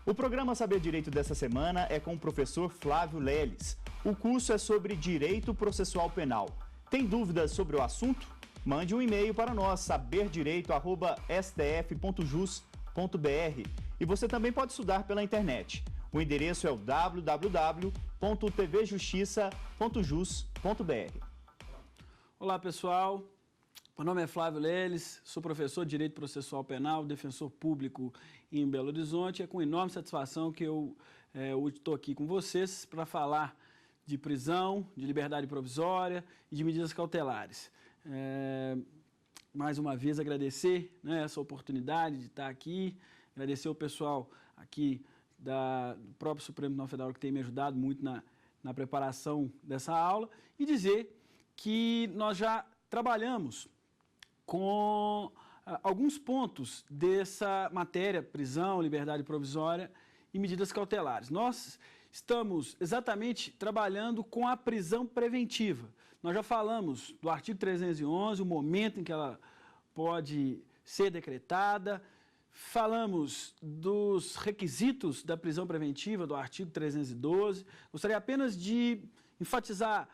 O programa Saber Direito dessa semana é com o professor Flávio Leles. O curso é sobre Direito Processual Penal. Tem dúvidas sobre o assunto? Mande um e-mail para nós, saberdireito@stf.jus.br. E você também pode estudar pela internet. O endereço é o www.tvjustiça.jus.br. Olá, pessoal. Meu nome é Flávio Leles, sou professor de Direito Processual Penal, defensor público em Belo Horizonte. É com enorme satisfação que eu estou aqui com vocês para falar de prisão, de liberdade provisória e de medidas cautelares. Mais uma vez agradecer, essa oportunidade de estar aqui, agradecer o pessoal aqui do próprio Supremo Tribunal Federal que tem me ajudado muito na preparação dessa aula e dizer que nós já trabalhamos com alguns pontos dessa matéria, prisão, liberdade provisória e medidas cautelares. Nós estamos exatamente trabalhando com a prisão preventiva. Nós já falamos do artigo 311, o momento em que ela pode ser decretada, falamos dos requisitos da prisão preventiva do artigo 312. Gostaria apenas de enfatizar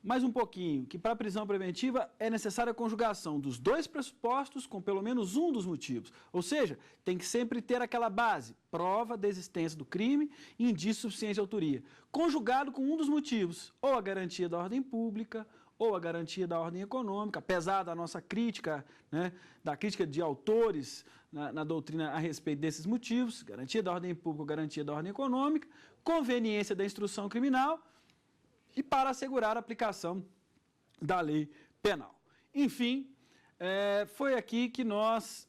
mais um pouquinho, que para a prisão preventiva é necessária a conjugação dos dois pressupostos com pelo menos um dos motivos. Ou seja, tem que sempre ter aquela base, prova da existência do crime e indício suficiente de autoria, conjugado com um dos motivos, ou a garantia da ordem pública, ou a garantia da ordem econômica, apesar da nossa crítica, da crítica de autores na doutrina a respeito desses motivos, garantia da ordem pública ou garantia da ordem econômica, conveniência da instrução criminal, e para assegurar a aplicação da lei penal. Enfim, foi aqui que nós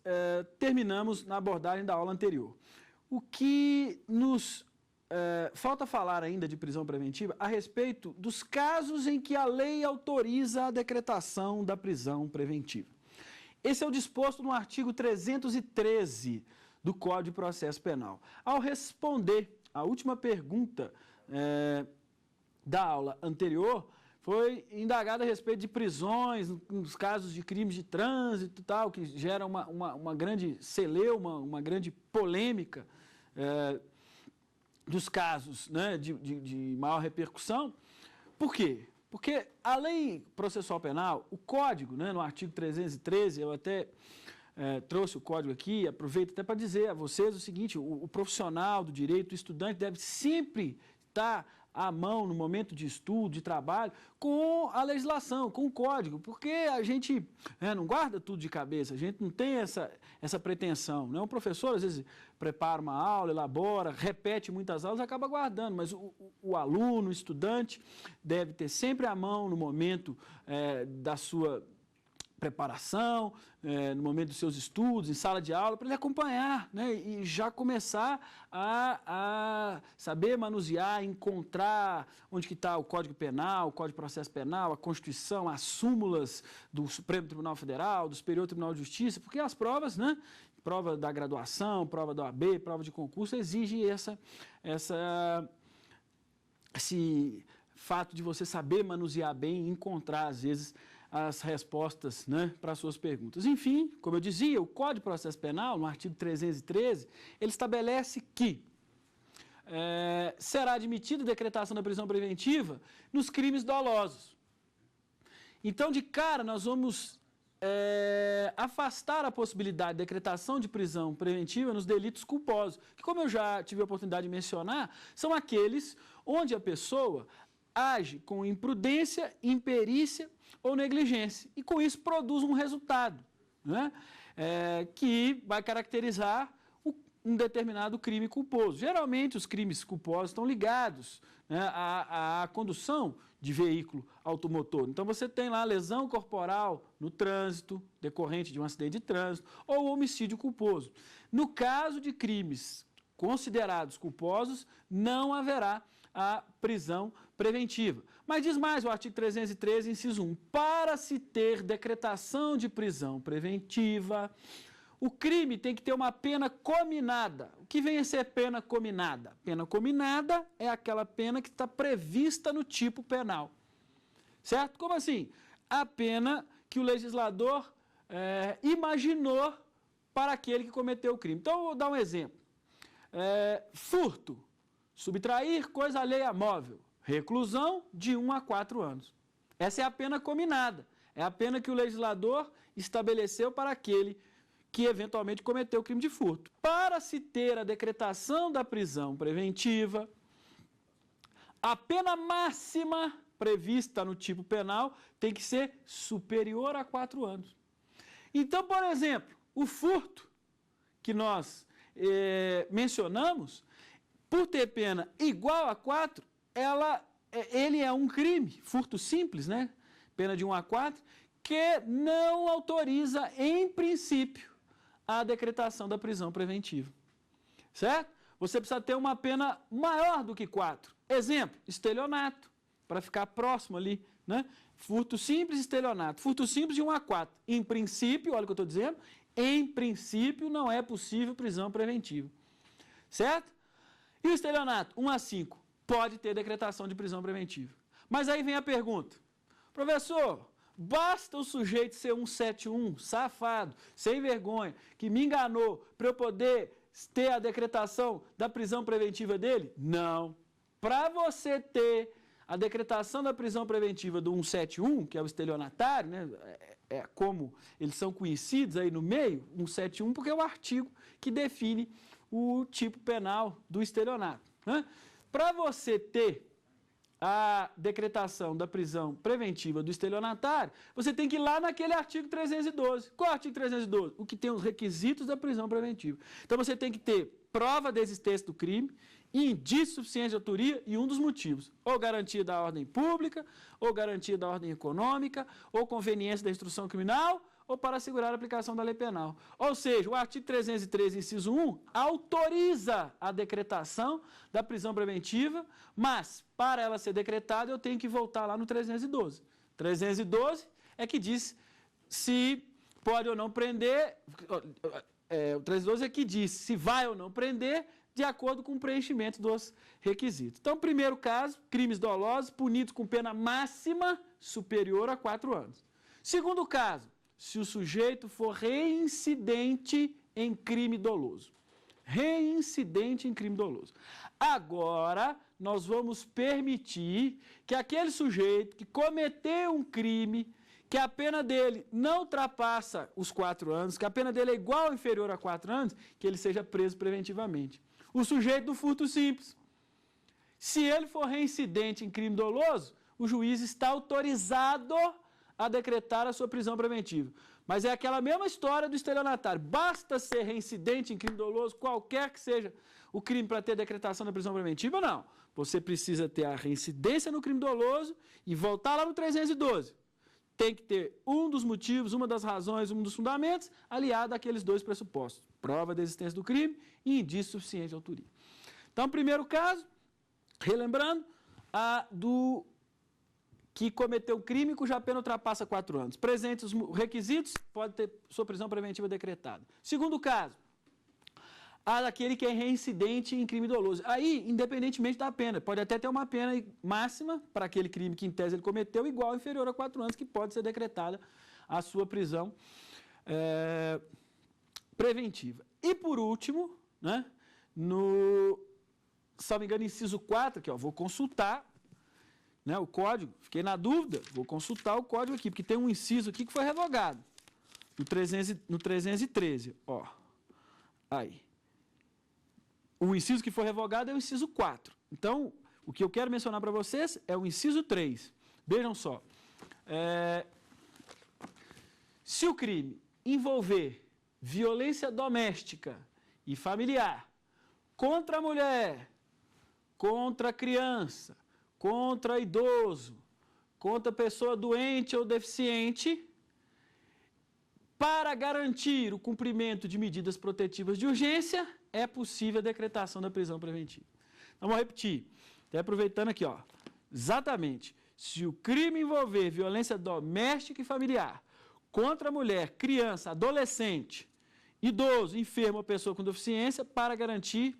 terminamos na abordagem da aula anterior. O que nos falta falar ainda de prisão preventiva a respeito dos casos em que a lei autoriza a decretação da prisão preventiva. Esse é o disposto no artigo 313 do Código de Processo Penal. Ao responder à última pergunta da aula anterior, foi indagado a respeito de prisões, nos casos de crimes de trânsito e tal, que gera uma grande celeuma, uma grande polêmica dos casos de maior repercussão. Por quê? Porque a lei processual penal, o código, no artigo 313, eu até trouxe o código aqui, aproveito até para dizer a vocês o seguinte: o profissional do direito, o estudante, deve sempre estar à mão no momento de estudo, de trabalho, com a legislação, com o código, porque a gente não guarda tudo de cabeça, a gente não tem essa pretensão. O professor, às vezes, prepara uma aula, elabora, repete muitas aulas, acaba guardando, mas o aluno, o estudante, deve ter sempre à mão no momento da sua preparação, no momento dos seus estudos, em sala de aula, para ele acompanhar, e já começar a saber manusear, encontrar onde que está o Código Penal, o Código de Processo Penal, a Constituição, as súmulas do Supremo Tribunal Federal, do Superior Tribunal de Justiça, porque as provas, prova da graduação, prova da OAB, prova de concurso, exige esse fato de você saber manusear bem e encontrar, às vezes, as respostas para as suas perguntas. Enfim, como eu dizia, o Código de Processo Penal, no artigo 313, ele estabelece que será admitida a decretação da prisão preventiva nos crimes dolosos. Então, de cara, nós vamos afastar a possibilidade de decretação de prisão preventiva nos delitos culposos, que, como eu já tive a oportunidade de mencionar, são aqueles onde a pessoa age com imprudência, imperícia ou negligência, e com isso produz um resultado que vai caracterizar um determinado crime culposo. Geralmente, os crimes culposos estão ligados à condução de veículo automotor. Então, você tem lá a lesão corporal no trânsito, decorrente de um acidente de trânsito, ou homicídio culposo. No caso de crimes considerados culposos, não haverá a prisão preventiva. Mas diz mais o artigo 313, inciso 1, para se ter decretação de prisão preventiva, o crime tem que ter uma pena cominada. O que vem a ser pena cominada? Pena cominada é aquela pena que está prevista no tipo penal. Certo? Como assim? A pena que o legislador imaginou para aquele que cometeu o crime. Então, eu vou dar um exemplo. Furto, subtrair coisa alheia móvel, reclusão de 1 a 4 anos. Essa é a pena cominada, é a pena que o legislador estabeleceu para aquele que eventualmente cometeu o crime de furto. Para se ter a decretação da prisão preventiva, a pena máxima prevista no tipo penal tem que ser superior a 4 anos. Então, por exemplo, o furto que nós mencionamos, por ter pena igual a 4, ele é um crime, furto simples, né? Pena de 1 a 4, que não autoriza, em princípio, a decretação da prisão preventiva. Certo? Você precisa ter uma pena maior do que 4. Exemplo, estelionato, para ficar próximo ali, né? Furto simples, estelionato. Furto simples de 1 a 4. Em princípio, olha o que eu estou dizendo, em princípio não é possível prisão preventiva. Certo? E o estelionato, 1 a 5, pode ter decretação de prisão preventiva. Mas aí vem a pergunta, professor, basta o sujeito ser um 171, safado, sem vergonha, que me enganou para eu poder ter a decretação da prisão preventiva dele? Não. Para você ter a decretação da prisão preventiva do 171, que é o estelionatário, né? Como eles são conhecidos aí no meio, 171, porque é o artigo que define o tipo penal do estelionato. Né? Para você ter a decretação da prisão preventiva do estelionatário, você tem que ir lá naquele artigo 312. Qual é o artigo 312? O que tem os requisitos da prisão preventiva. Então você tem que ter prova da existência do crime, indício suficiente de autoria e um dos motivos, ou garantia da ordem pública, ou garantia da ordem econômica, ou conveniência da instrução criminal, ou para assegurar a aplicação da lei penal. Ou seja, o artigo 313, inciso 1, autoriza a decretação da prisão preventiva, mas para ela ser decretada eu tenho que voltar lá no 312. 312 é que diz se pode ou não prender, o 312 é que diz se vai ou não prender, de acordo com o preenchimento dos requisitos. Então, primeiro caso, crimes dolosos punidos com pena máxima superior a 4 anos. Segundo caso, se o sujeito for reincidente em crime doloso. Reincidente em crime doloso. Agora, nós vamos permitir que aquele sujeito que cometeu um crime, que a pena dele não ultrapassa os 4 anos, que a pena dele é igual ou inferior a 4 anos, que ele seja preso preventivamente. O sujeito do furto simples. Se ele for reincidente em crime doloso, o juiz está autorizado a decretar a sua prisão preventiva. Mas é aquela mesma história do estelionatário. Basta ser reincidente em crime doloso, qualquer que seja o crime para ter decretação da prisão preventiva, não. Você precisa ter a reincidência no crime doloso e voltar lá no 312. Tem que ter um dos motivos, uma das razões, um dos fundamentos, aliado àqueles 2 pressupostos. Prova da existência do crime e indício suficiente de autoria. Então, primeiro caso, relembrando, do que cometeu crime cuja pena ultrapassa 4 anos. Presentes os requisitos, pode ter sua prisão preventiva decretada. Segundo caso, daquele que é reincidente em crime doloso. Aí, independentemente da pena, pode até ter uma pena máxima para aquele crime que em tese ele cometeu, igual ou inferior a 4 anos, que pode ser decretada a sua prisão preventiva. E por último, né, se não me engano, inciso 4, aqui, ó, vou consultar, né, o código, fiquei na dúvida, vou consultar o código aqui, porque tem um inciso aqui que foi revogado, no 313, ó, aí. O inciso que foi revogado é o inciso 4. Então, o que eu quero mencionar para vocês é o inciso 3. Vejam só, se o crime envolver violência doméstica e familiar contra a mulher, contra a criança, contra idoso, contra pessoa doente ou deficiente, para garantir o cumprimento de medidas protetivas de urgência, é possível a decretação da prisão preventiva. Então, vamos repetir, até aproveitando aqui, ó, exatamente, se o crime envolver violência doméstica e familiar contra a mulher, criança, adolescente, idoso, enfermo ou pessoa com deficiência, para garantir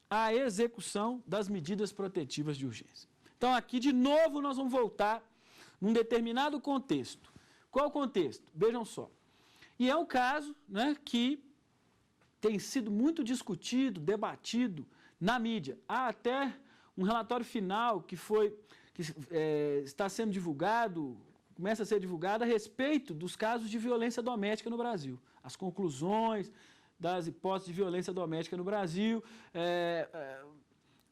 a execução das medidas protetivas de urgência. Então, aqui, de novo, nós vamos voltar num determinado contexto. Qual o contexto? Vejam só. E é um caso, né, que tem sido muito discutido, debatido na mídia. Há até um relatório final que está sendo divulgado, começa a ser divulgado a respeito dos casos de violência doméstica no Brasil. As conclusões das hipóteses de violência doméstica no Brasil,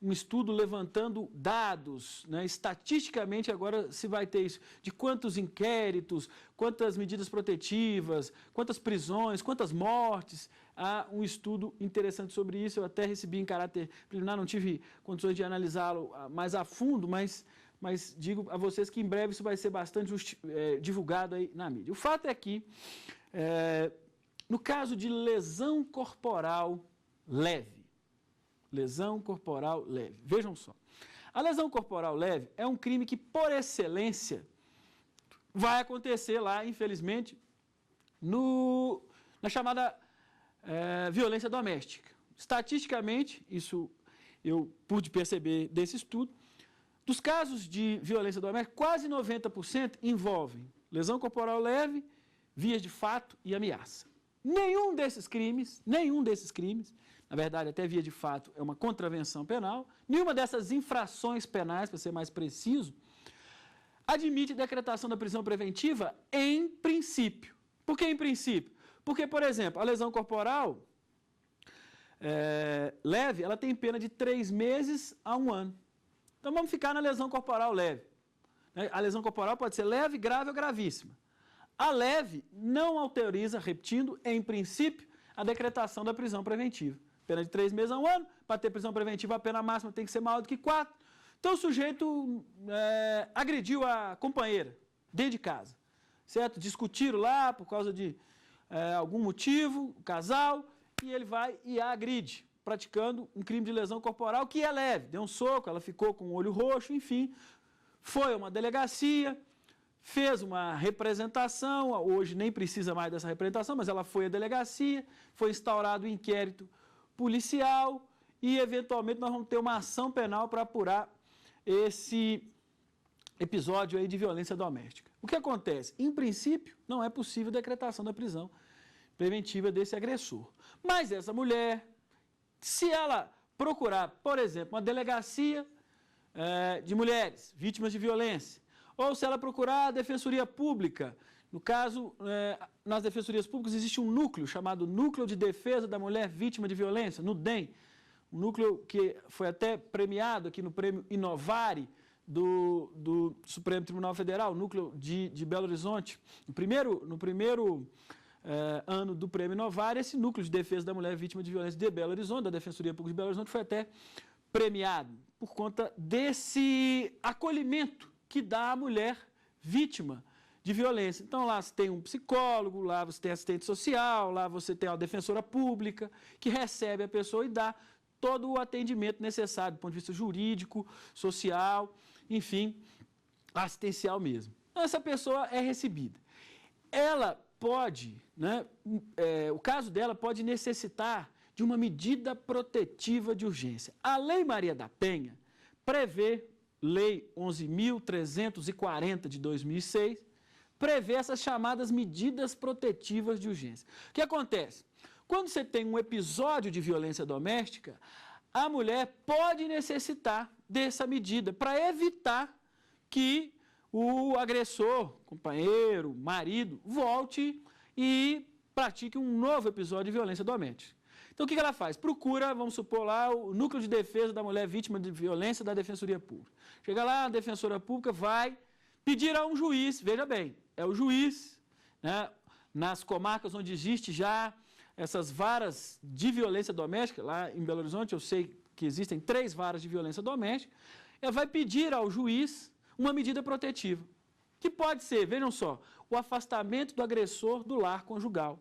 um estudo levantando dados, né? Estatisticamente agora se vai ter isso, de quantos inquéritos, quantas medidas protetivas, quantas prisões, quantas mortes. Há um estudo interessante sobre isso, eu até recebi em caráter preliminar, não tive condições de analisá-lo mais a fundo, mas digo a vocês que em breve isso vai ser bastante divulgado aí na mídia. O fato é que, no caso de lesão corporal leve, vejam só, a lesão corporal leve é um crime que, por excelência, vai acontecer lá, infelizmente, na chamada violência doméstica. Estatisticamente, isso eu pude perceber desse estudo, dos casos de violência doméstica, quase 90% envolvem lesão corporal leve, vias de fato e ameaça. Nenhum desses crimes, na verdade, até via de fato é uma contravenção penal, nenhuma dessas infrações penais, para ser mais preciso, admite decretação da prisão preventiva em princípio. Por que em princípio? Porque, por exemplo, a lesão corporal leve, ela tem pena de 3 meses a 1 ano. Então vamos ficar na lesão corporal leve. A lesão corporal pode ser leve, grave ou gravíssima. A leve não autoriza, repetindo, em princípio, a decretação da prisão preventiva. Pena de 3 meses a 1 ano, para ter prisão preventiva a pena máxima tem que ser maior do que 4. Então o sujeito agrediu a companheira dentro de casa, certo? Discutiram lá por causa de algum motivo, o casal, e ele vai e a agride, praticando um crime de lesão corporal que é leve. Deu um soco, ela ficou com o olho roxo, enfim, foi a uma delegacia, fez uma representação, hoje nem precisa mais dessa representação, mas ela foi à delegacia, foi instaurado um inquérito policial e, eventualmente, nós vamos ter uma ação penal para apurar esse episódio aí de violência doméstica. O que acontece? Em princípio, não é possível decretação da prisão preventiva desse agressor. Mas essa mulher, se ela procurar, por exemplo, uma delegacia de mulheres vítimas de violência, ou se ela procurar a Defensoria Pública, no caso, nas Defensorias Públicas existe um núcleo chamado Núcleo de Defesa da Mulher Vítima de Violência, NUDEM, um núcleo que foi até premiado aqui no Prêmio Inovare do Supremo Tribunal Federal, núcleo de Belo Horizonte. No primeiro ano do Prêmio Inovare, esse Núcleo de Defesa da Mulher Vítima de Violência de Belo Horizonte, da Defensoria Pública de Belo Horizonte, foi até premiado por conta desse acolhimento que dá à mulher vítima de violência. Então, lá você tem um psicólogo, lá você tem assistente social, lá você tem uma defensora pública que recebe a pessoa e dá todo o atendimento necessário do ponto de vista jurídico, social, enfim, assistencial mesmo. Então, essa pessoa é recebida. Ela pode, o caso dela pode necessitar de uma medida protetiva de urgência. A Lei Maria da Penha prevê, Lei 11.340 de 2006, prevê essas chamadas medidas protetivas de urgência. O que acontece? Quando você tem um episódio de violência doméstica, a mulher pode necessitar dessa medida para evitar que o agressor, companheiro, marido, volte e pratique um novo episódio de violência doméstica. Então, o que ela faz? Procura, vamos supor lá, o Núcleo de Defesa da Mulher Vítima de Violência da Defensoria Pública. Chega lá, a Defensora Pública vai pedir a um juiz, veja bem, é o juiz, nas comarcas onde existe já essas varas de violência doméstica, lá em Belo Horizonte eu sei que existem 3 varas de violência doméstica, ela vai pedir ao juiz uma medida protetiva, que pode ser, vejam só, o afastamento do agressor do lar conjugal.